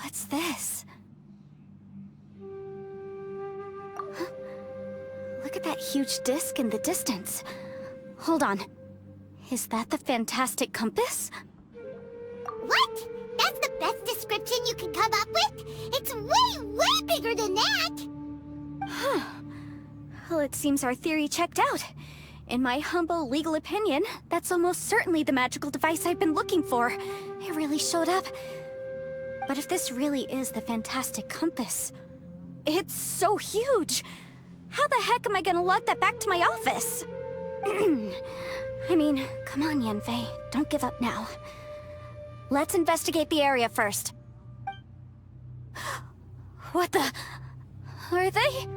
What's this? Huh? Look at that huge disc in the distance. Hold on. Is that the Funtastic compass? What? That's the best description you can come up with? It's way, way bigger than that! Huh. Well, it seems our theory checked out. In my humble legal opinion, that's almost certainly the magical device I've been looking for. It really showed up. But if this really is the Funtastic compass, it's so huge! How the heck am I gonna lug that back to my office? I mean, come on, Yanfei. Don't give up now. Let's investigate the area first. What the... Are they...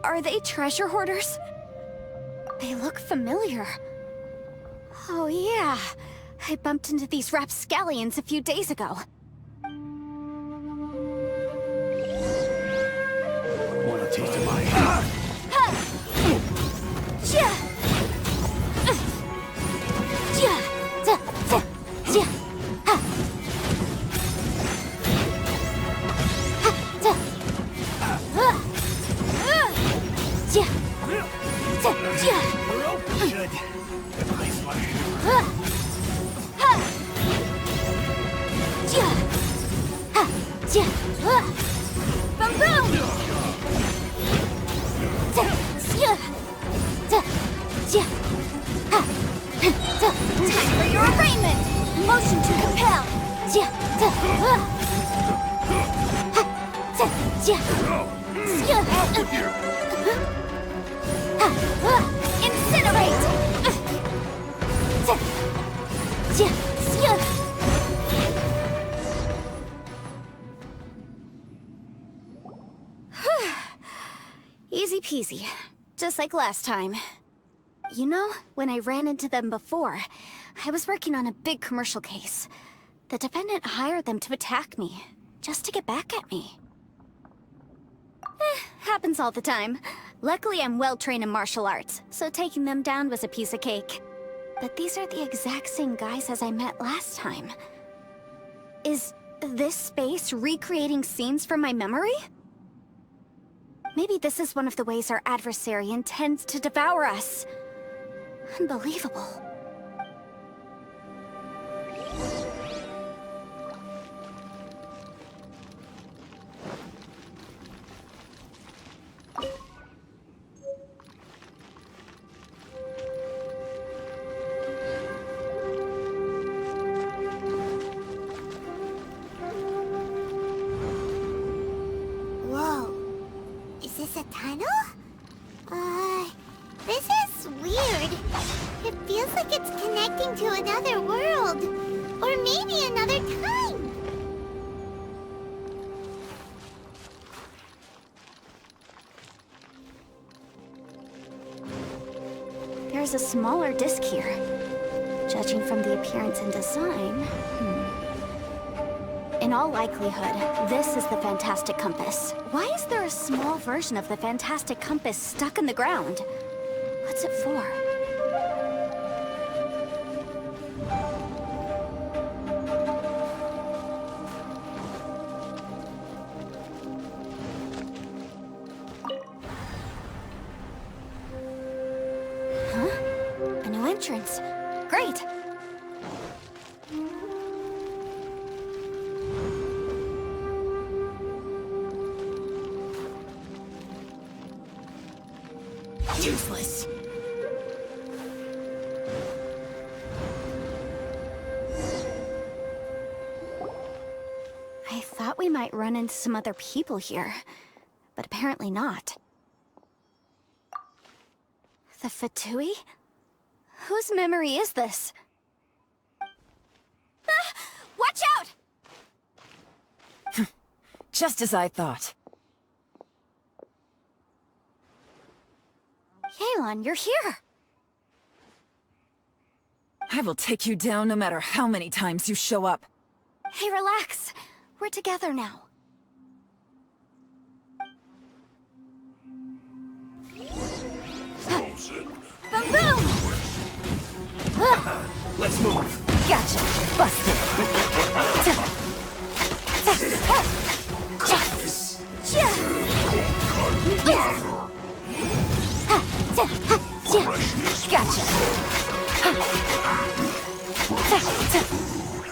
Are they treasure hoarders? They look familiar. Oh yeah, I bumped into these rapscallions a few days ago. Want a taste of my... Good. Nice one. Boom boom! Time for your arraignment! Motion to compel! Incinerate! Easy peasy. Just like last time. You know, when I ran into them before, I was working on a big commercial case. The defendant hired them to attack me, just to get back at me. Happens all the time. Luckily, I'm well-trained in martial arts, so taking them down was a piece of cake. But these are the exact same guys as I met last time. Is this space recreating scenes from my memory? Maybe this is one of the ways our adversary intends to devour us. Unbelievable. Whoa. Is this a tunnel? This is weird. It feels like it's connecting to another world. Or maybe another time. There's a smaller disc here. Judging from the appearance and design... In all likelihood, this is the Funtastic compass. Why is there a small version of the Funtastic compass stuck in the ground? What's it for? Huh? A new entrance. Great! Useless. I thought we might run into some other people here, but apparently not. The Fatui? Whose memory is this? Ah! Watch out! Just as I thought. Yelan, you're here! I will take you down no matter how many times you show up. Hey, relax. We're together now. Boom boom! Let's move. Gotcha! Busted!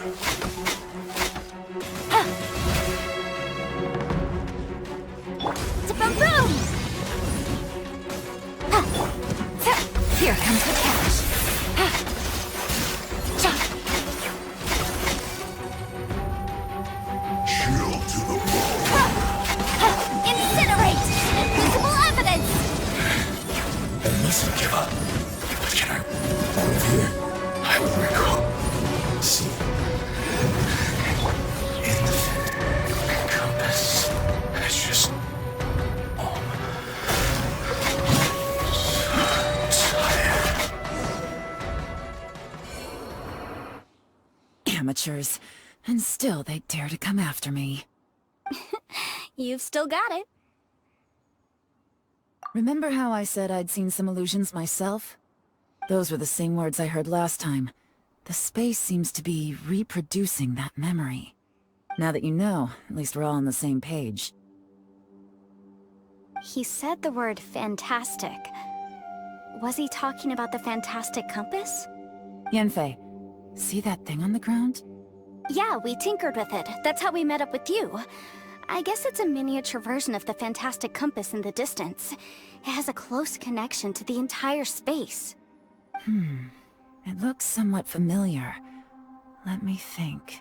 Boom! Here comes the catch. Chill to the bone. Incinerate! Invisible evidence! I mustn't give up. What can I prove here? I will recall. See. In the compass. It's just... Amateurs. And still they dare to come after me. You've still got it. Remember how I said I'd seen some illusions myself? Those were the same words I heard last time. The space seems to be reproducing that memory. Now that you know, at least we're all on the same page. He said the word fantastic. Was he talking about the fantastic compass? Yanfei, see that thing on the ground? Yeah, we tinkered with it. That's how we met up with you. I guess it's a miniature version of the fantastic compass in the distance. It has a close connection to the entire space. It looks somewhat familiar. Let me think.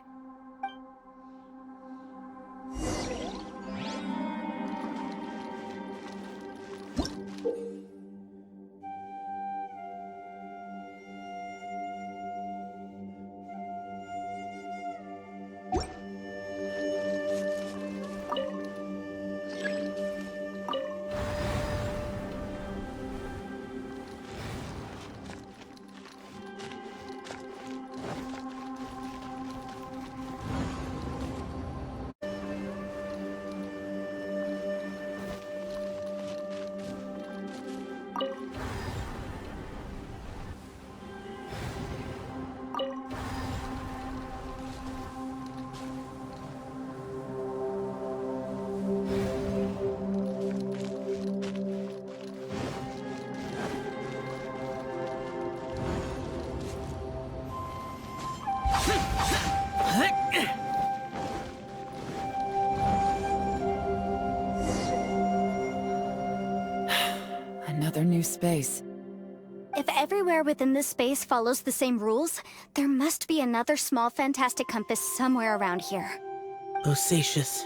Another new space. If everywhere within this space follows the same rules, there must be another small fantastic compass somewhere around here. Bosacious.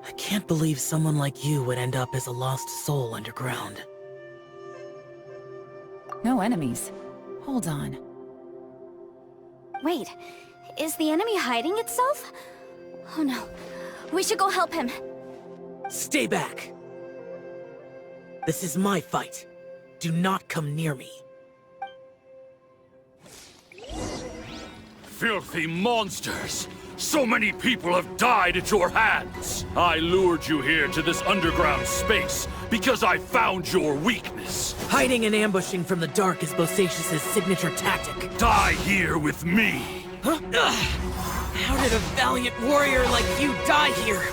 I can't believe someone like you would end up as a lost soul underground. No enemies. Hold on. Wait, is the enemy hiding itself? Oh no, we should go help him. Stay back! This is my fight. Do not come near me. Filthy monsters! So many people have died at your hands! I lured you here to this underground space because I found your weakness. Hiding and ambushing from the dark is Bosacious's signature tactic. Die here with me! Huh? Ugh. How did a valiant warrior like you die here?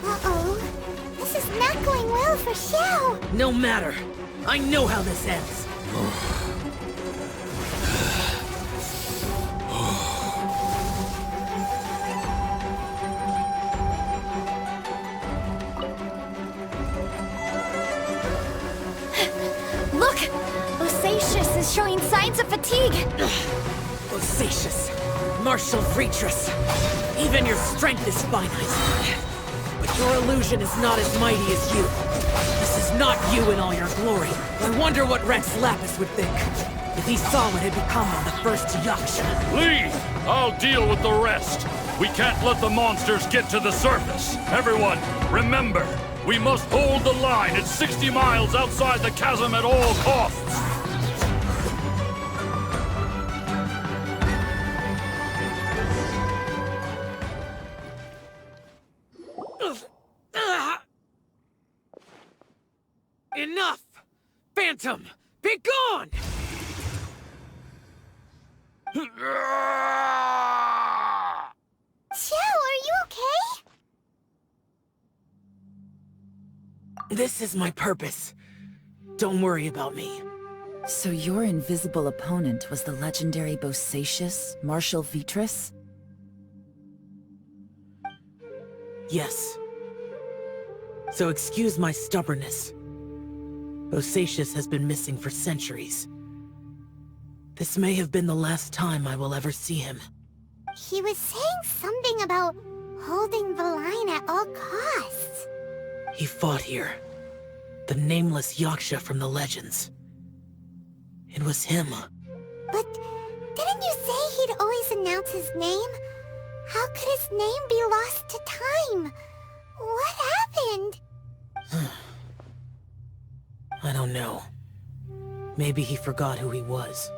Uh-oh. This is not going well for Xiao. No matter. I know how this ends. Look! Bosacious is showing signs of fatigue! Bosacious. Martial Vreetress. Even your strength is finite. But your illusion is not as mighty as you. This is not you in all your glory. I wonder what Rex Lapis would think if he saw what had become of the first Yaksha. Leave! I'll deal with the rest. We can't let the monsters get to the surface. Everyone, remember, we must hold the line at 60 miles outside the chasm at all costs. Enough! Phantom, be gone! Xiao, are you okay? This is my purpose. Don't worry about me. So your invisible opponent was the legendary Bosacius, Marshal Vitris? Yes. So excuse my stubbornness. Bosacius has been missing for centuries. This may have been the last time I will ever see him. He was saying something about holding the line at all costs. He fought here. The nameless Yaksha from the legends. It was him. But didn't you say he'd always announce his name? How could his name be lost to time? What happened? I don't know. Maybe he forgot who he was.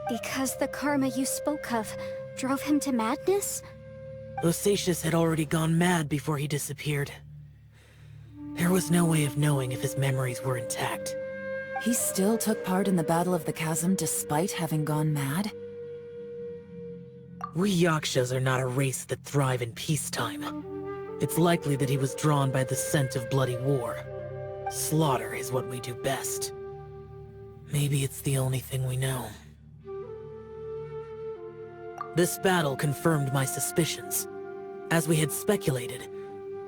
Because the karma you spoke of drove him to madness? Bosacius had already gone mad before he disappeared. There was no way of knowing if his memories were intact. He still took part in the Battle of the Chasm despite having gone mad? We Yakshas are not a race that thrive in peacetime. It's likely that he was drawn by the scent of bloody war. Slaughter is what we do best. Maybe it's the only thing we know. This battle confirmed my suspicions. As we had speculated,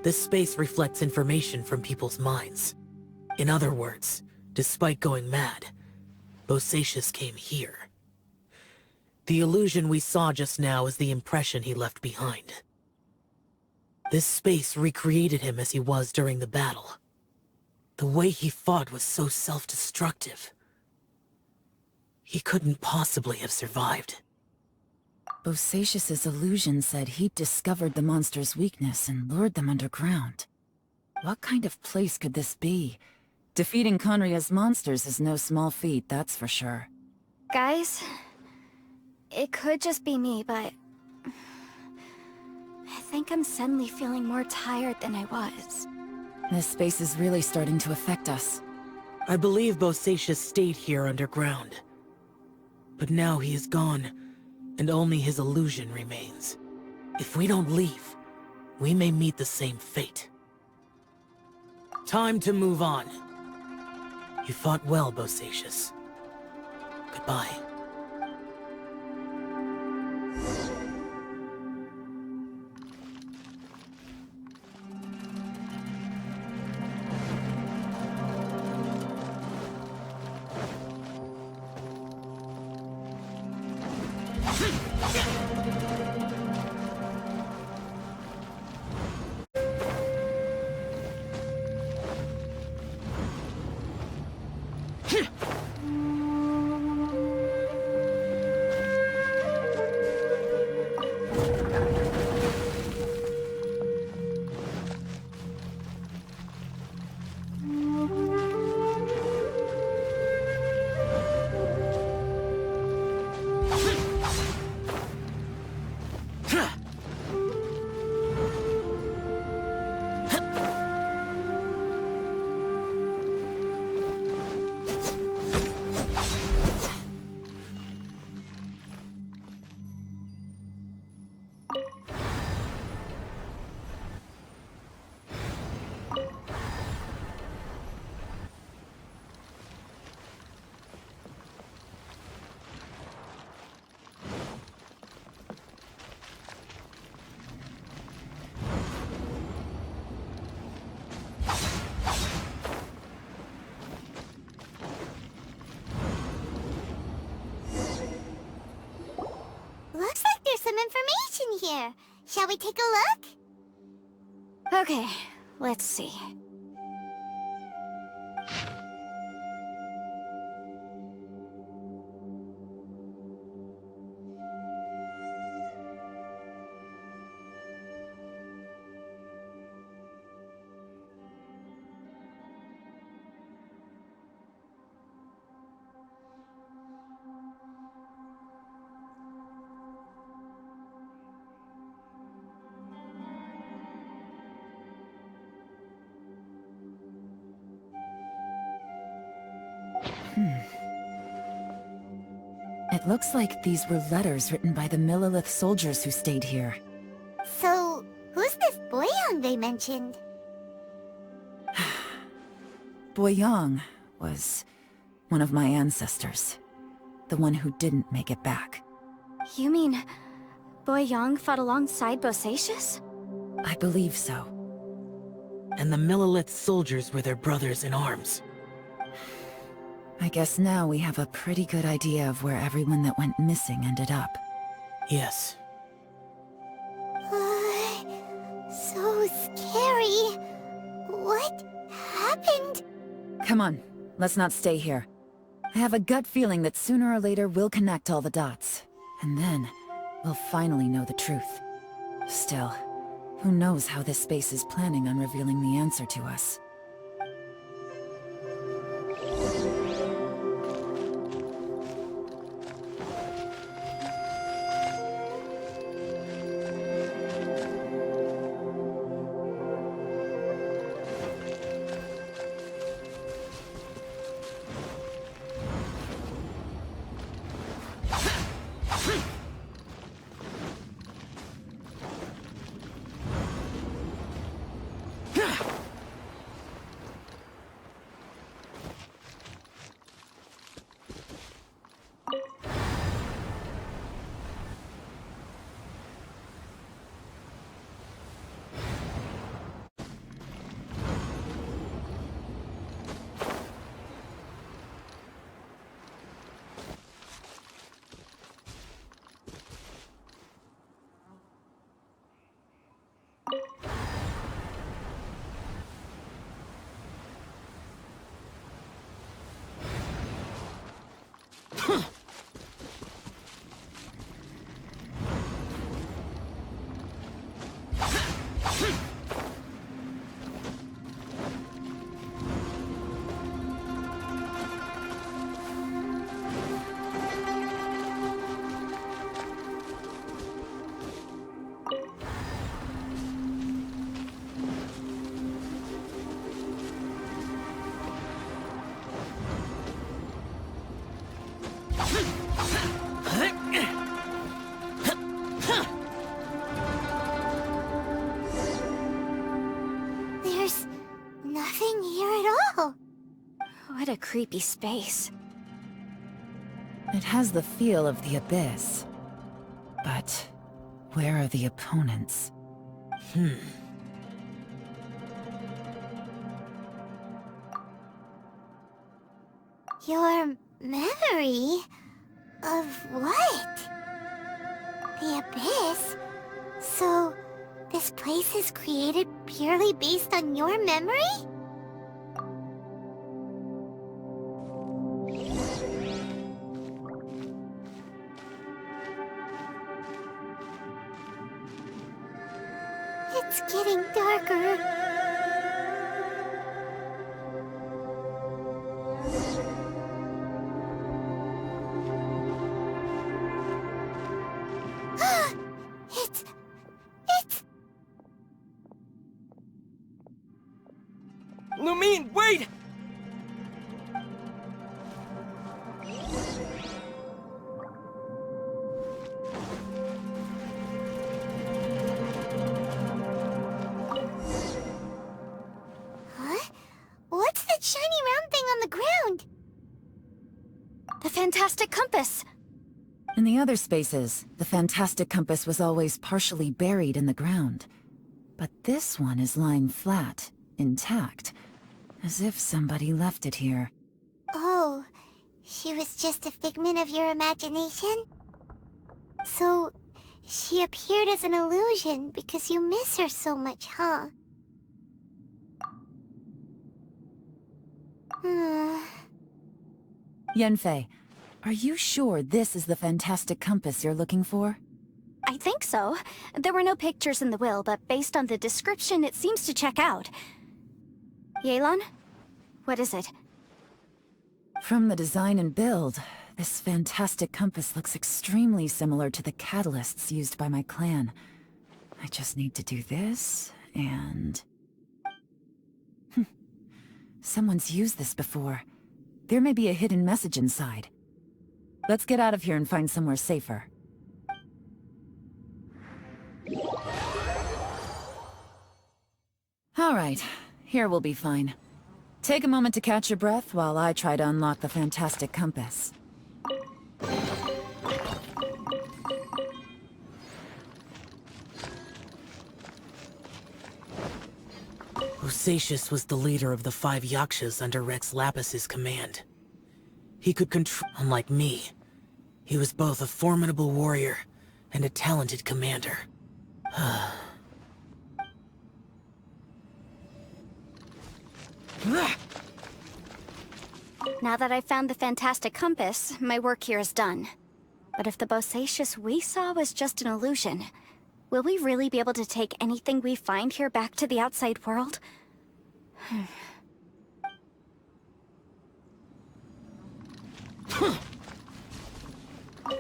this space reflects information from people's minds. In other words, despite going mad, Bosacius came here. The illusion we saw just now is the impression he left behind. This space recreated him as he was during the battle. The way he fought was so self-destructive. He couldn't possibly have survived. Bosacius's illusion said he'd discovered the monster's weakness and lured them underground. What kind of place could this be? Defeating Conria's monsters is no small feat, that's for sure. Guys, it could just be me, but I think I'm suddenly feeling more tired than I was. This space is really starting to affect us. I believe Bosacius stayed here underground. But now he is gone, and only his illusion remains. If we don't leave, we may meet the same fate. Time to move on. You fought well, Bosacius. Goodbye. Looks like there's some information here. Shall we take a look? Okay, let's see. It looks like these were letters written by the Millilith soldiers who stayed here. So, who's this boy they mentioned? Boyang was one of my ancestors. The one who didn't make it back. You mean Boyang fought alongside Bosacius? I believe so. And the Millelith soldiers were their brothers in arms. I guess now we have a pretty good idea of where everyone that went missing ended up. Yes. So scary. What happened? Come on, let's not stay here. I have a gut feeling that sooner or later we'll connect all the dots. And then, we'll finally know the truth. Still, who knows how this space is planning on revealing the answer to us. There's nothing here at all. What a creepy space. It has the feel of the Abyss. But where are the opponents? Your memory? Of what? The Abyss? So, this place is created purely based on your memory? It's getting darker. It's... Lumine, wait! Huh? What's that shiny round thing on the ground? The Funtastic compass! In the other spaces, the Funtastic compass was always partially buried in the ground. But this one is lying flat, intact, as if somebody left it here. Oh, she was just a figment of your imagination? So, she appeared as an illusion because you miss her so much, huh? Yanfei, are you sure this is the Funtastic compass you're looking for? I think so. There were no pictures in the will, but based on the description, it seems to check out. Yelan? What is it? From the design and build, this Funtastic compass looks extremely similar to the catalysts used by my clan. I just need to do this, and... Someone's used this before. There may be a hidden message inside. Let's get out of here and find somewhere safer. All right, here we'll be fine. Take a moment to catch your breath while I try to unlock the Funtastic compass. Bosacius was the leader of the 5 Yakshas under Rex Lapis's command. He could control... Unlike me, he was both a formidable warrior and a talented commander. Now that I've found the Funtastic compass, my work here is done. But if the Bosacius we saw was just an illusion, will we really be able to take anything we find here back to the outside world?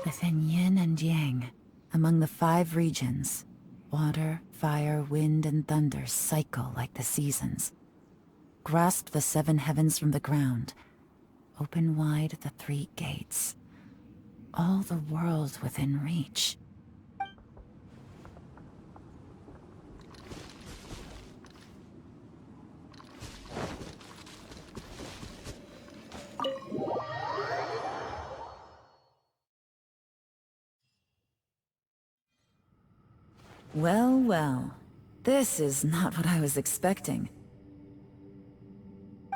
Within yin and yang, among the 5 regions, water, fire, wind, and thunder cycle like the seasons. Grasp the 7 heavens from the ground. Open wide the 3 gates. All the world within reach. Well, well. This is not what I was expecting.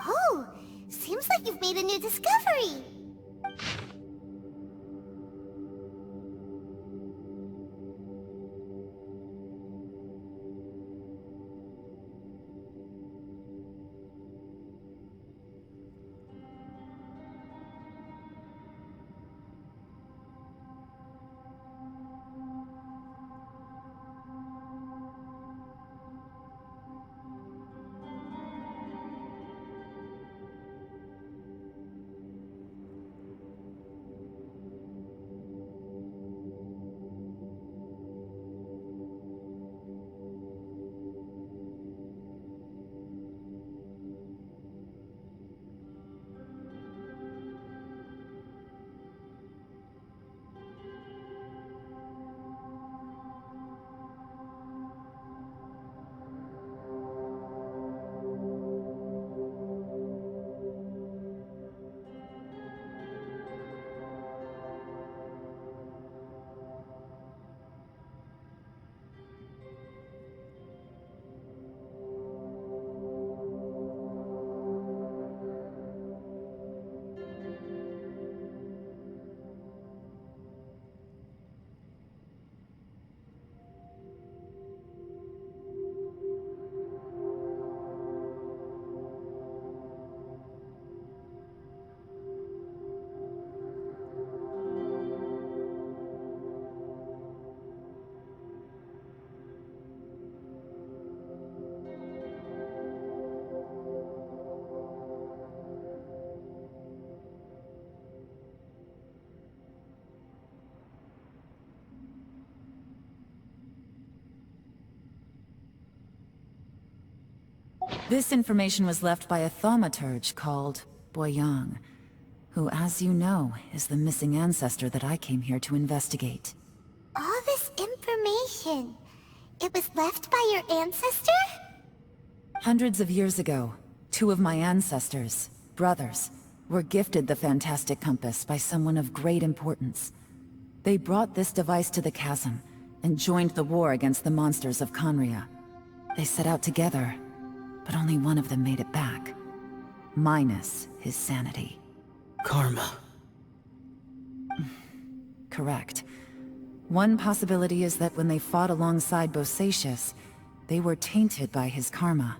Oh, seems like you've made a new discovery. This information was left by a thaumaturge called Boyang, who, as you know, is the missing ancestor that I came here to investigate. All this information, it was left by your ancestor? Hundreds of years ago, 2 of my ancestors, brothers, were gifted the Funtastic compass by someone of great importance. They brought this device to the chasm and joined the war against the monsters of Conria. They set out together, but only one of them made it back. Minus his sanity. Karma. Correct. One possibility is that when they fought alongside Bosacius, they were tainted by his karma.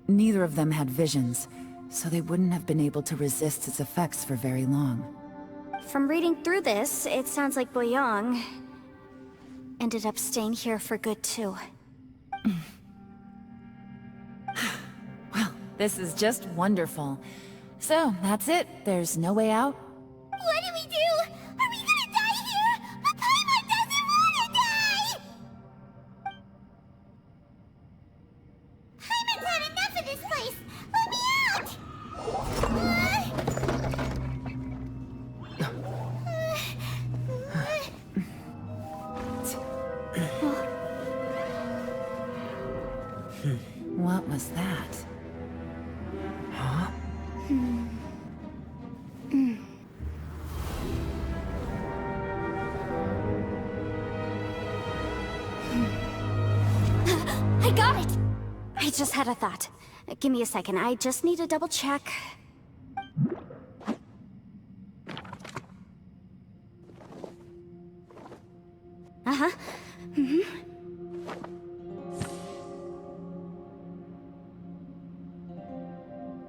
Neither of them had visions, so they wouldn't have been able to resist its effects for very long. From reading through this, it sounds like Boyang ended up staying here for good too. Well, this is just wonderful. So, that's it. There's no way out? What do we do? Are we gonna die here? But Paimon doesn't wanna die! Paimon's had enough of this place! Let me out! What was that? Huh? just had a thought. Give me a second, I just need to double check. Uh-huh.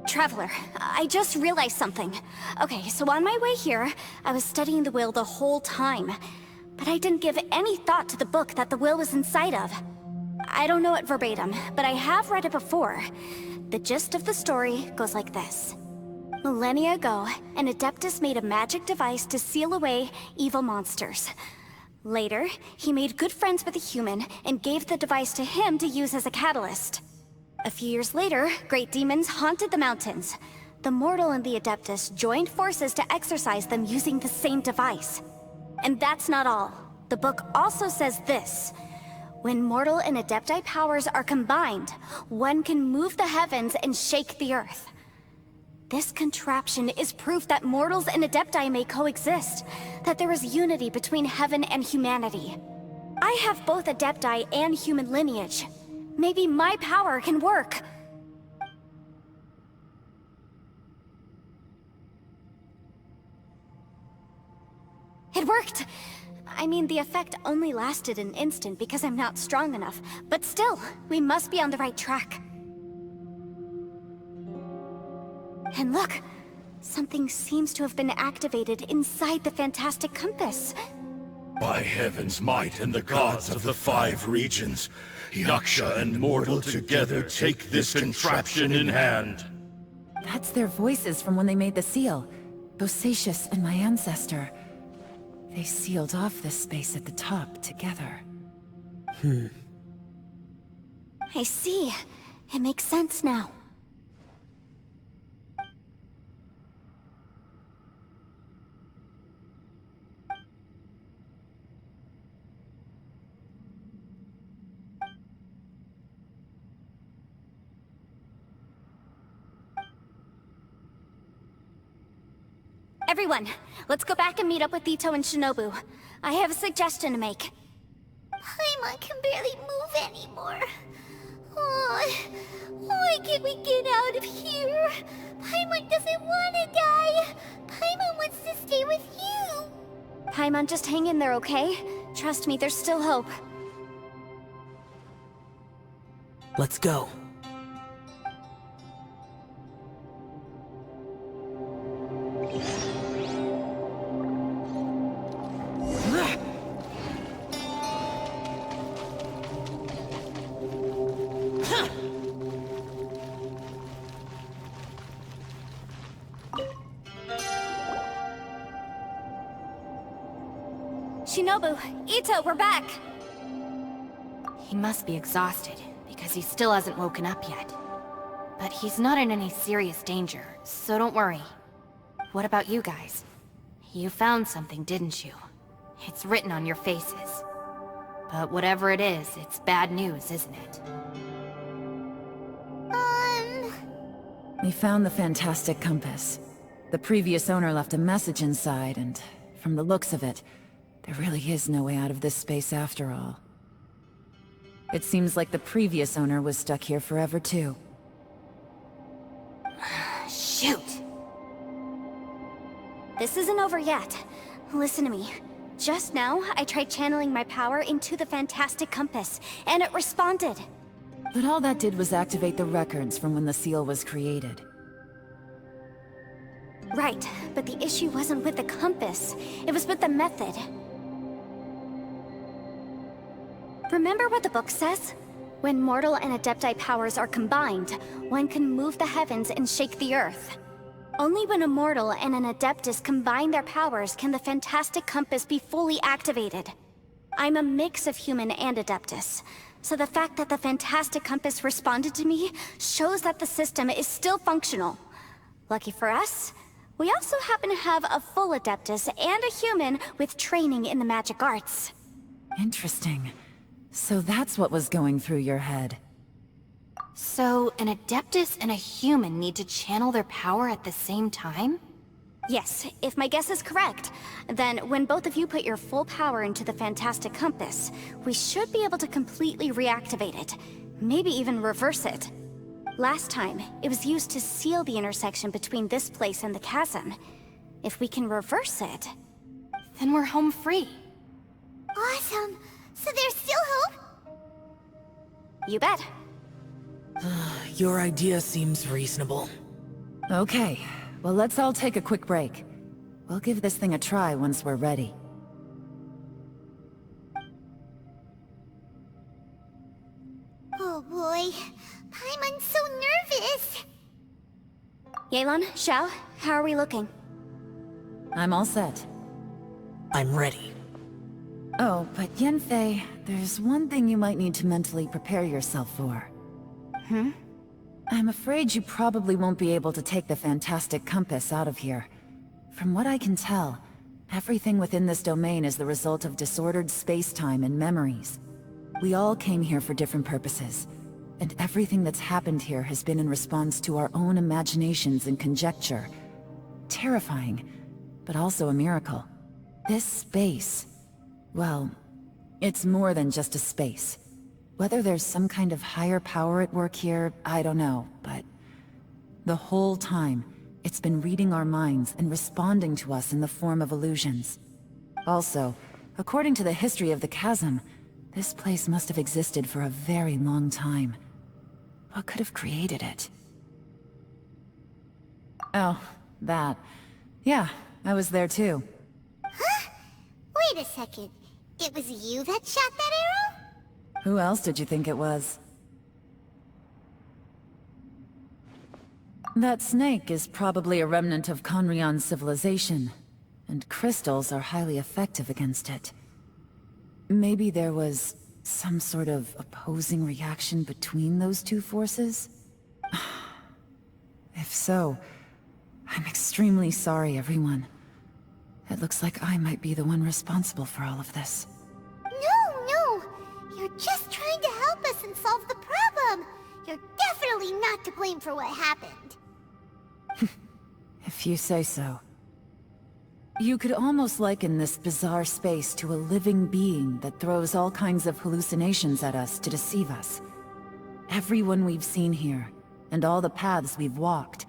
Traveler, I just realized something. Okay, so on my way here, I was studying the will the whole time. But I didn't give any thought to the book that the will was inside of. I don't know it verbatim, but I have read it before. The gist of the story goes like this. Millennia ago, an Adeptus made a magic device to seal away evil monsters. Later, he made good friends with a human and gave the device to him to use as a catalyst. A few years later, great demons haunted the mountains. The mortal and the Adeptus joined forces to exorcise them using the same device. And that's not all. The book also says this. When mortal and Adepti powers are combined, one can move the heavens and shake the earth. This contraption is proof that mortals and Adepti may coexist, that there is unity between heaven and humanity. I have both Adepti and human lineage. Maybe my power can work. It worked! I mean, the effect only lasted an instant because I'm not strong enough, but still, we must be on the right track. And look! Something seems to have been activated inside the Funtastic compass. By heaven's might and the gods of the 5 regions, Yaksha and mortal together take this contraption in hand. That's their voices from when they made the seal. Bosacius and my ancestor. They sealed off this space at the top together. I see. It makes sense now. Everyone, let's go back and meet up with Ito and Shinobu. I have a suggestion to make. Paimon can barely move anymore. Oh, why can't we get out of here? Paimon doesn't want to die. Paimon wants to stay with you. Paimon, just hang in there, okay? Trust me, there's still hope. Let's go. Shinobu, Ito, we're back! He must be exhausted, because he still hasn't woken up yet. But he's not in any serious danger, so don't worry. What about you guys? You found something, didn't you? It's written on your faces. But whatever it is, it's bad news, isn't it? We found the Funtastic compass. The previous owner left a message inside, and from the looks of it, there really is no way out of this space after all. It seems like the previous owner was stuck here forever too. Shoot! This isn't over yet. Listen to me. Just now, I tried channeling my power into the Funtastic compass, and it responded. But all that did was activate the records from when the seal was created. Right, but the issue wasn't with the compass. It was with the method. Remember what the book says? When mortal and Adepti powers are combined, one can move the heavens and shake the earth. Only when a mortal and an Adeptus combine their powers can the Funtastic compass be fully activated. I'm a mix of human and Adeptus, so the fact that the Funtastic compass responded to me shows that the system is still functional. Lucky for us, we also happen to have a full Adeptus and a human with training in the magic arts. Interesting. So that's what was going through your head. So, an Adeptus and a human need to channel their power at the same time? Yes, if my guess is correct, then when both of you put your full power into the Funtastic compass, we should be able to completely reactivate it. Maybe even reverse it. Last time, it was used to seal the intersection between this place and the chasm. If we can reverse it... Then we're home free. Awesome! So there's still hope? You bet. Your idea seems reasonable. Okay, well let's all take a quick break. We'll give this thing a try once we're ready. Oh boy, Paimon's so nervous! Yelan, Xiao, how are we looking? I'm all set. I'm ready. Oh, but Yanfei, there's one thing you might need to mentally prepare yourself for. I'm afraid you probably won't be able to take the Funtastic compass out of here. From what I can tell, everything within this domain is the result of disordered space-time and memories. We all came here for different purposes, and everything that's happened here has been in response to our own imaginations and conjecture. Terrifying, but also a miracle. This space, well, it's more than just a space. Whether there's some kind of higher power at work here, I don't know, but... the whole time, it's been reading our minds and responding to us in the form of illusions. Also, according to the history of the chasm, this place must have existed for a very long time. What could have created it? Oh, that. Yeah, I was there too. Huh? Wait a second. It was you that shot that arrow? Who else did you think it was? That snake is probably a remnant of Conrion's civilization, and crystals are highly effective against it. Maybe there was some sort of opposing reaction between those two forces? If so, I'm extremely sorry, everyone. It looks like I might be the one responsible for all of this. No! You're just trying to help us and solve the problem! You're definitely not to blame for what happened. If you say so. You could almost liken this bizarre space to a living being that throws all kinds of hallucinations at us to deceive us. Everyone we've seen here, and all the paths we've walked,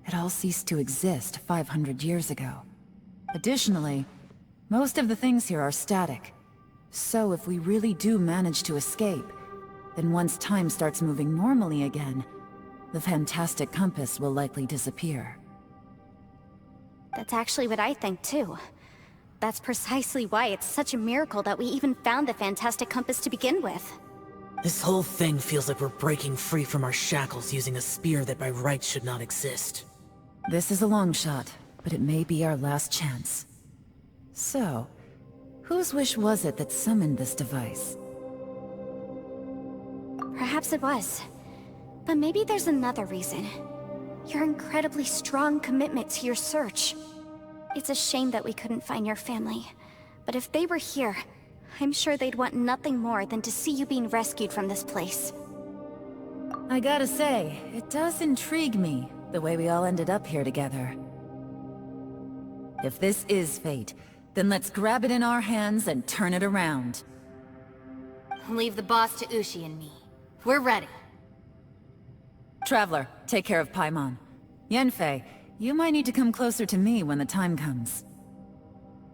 it all ceased to exist 500 years ago. Additionally, most of the things here are static. So if we really do manage to escape, then once time starts moving normally again, the Funtastic compass will likely disappear. That's actually what I think too. That's precisely why it's such a miracle that we even found the Funtastic compass to begin with. This whole thing feels like we're breaking free from our shackles using a spear that by rights should not exist. This is a long shot, but it may be our last chance. So, whose wish was it that summoned this device? Perhaps it was. But maybe there's another reason. Your incredibly strong commitment to your search. It's a shame that we couldn't find your family. But if they were here, I'm sure they'd want nothing more than to see you being rescued from this place. I gotta say, it does intrigue me, the way we all ended up here together. If this is fate, then let's grab it in our hands and turn it around. Leave the boss to Ushi and me. We're ready. Traveler, take care of Paimon. Yanfei, you might need to come closer to me when the time comes.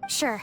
Sure.